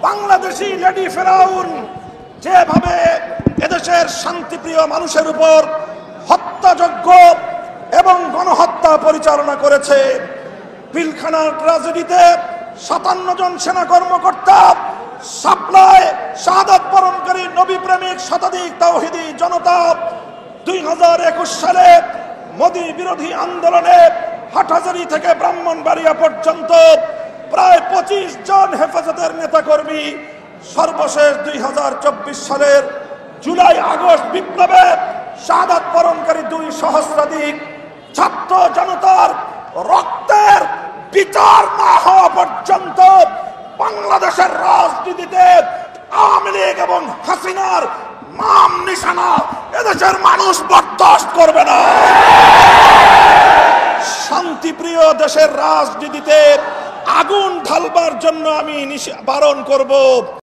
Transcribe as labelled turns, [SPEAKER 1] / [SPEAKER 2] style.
[SPEAKER 1] Bangladeshi lady ফেরাউন যেভাবে এদেশের শান্তিপ্রিয় মানুষের উপর হত্যাযজ্ঞ এবং গণহত্যা পরিচালনা করেছে, পিলখানার ট্র্যাজেডিতে 57 জন সেনা কর্মকর্তা, শাপলায় শাহাদাত বরণকারী নবী প্রেমিক শতাধিক তাওহীদি জনতা, 2021 সালে মোদী বিরোধী আন্দোলনে হাটহাজারী থেকে ব্রাহ্মণবাড়িয়া পর্যন্ত প্রায় 25 জন হেফাজতের নেতাকর্মী, সর্বশেষ 2024 সালের জুলাই আগস্ট বিপ্লবে শাহাদাত বরণকারী 2 সহস্রাধিক ছাত্র জনতার রক্তের বিচার না হওয়া পর্যন্ত বাংলাদেশের রাজনীতিতে আওয়ামী লীগ এবং হাসিনার নাম নিশানা এদেশের মানুষ বরদাস্ত করবে না। শান্তিপ্রিয় দেশের রাজনীতিতে আগুন ঢালবার জন্য আমি বারণ করব।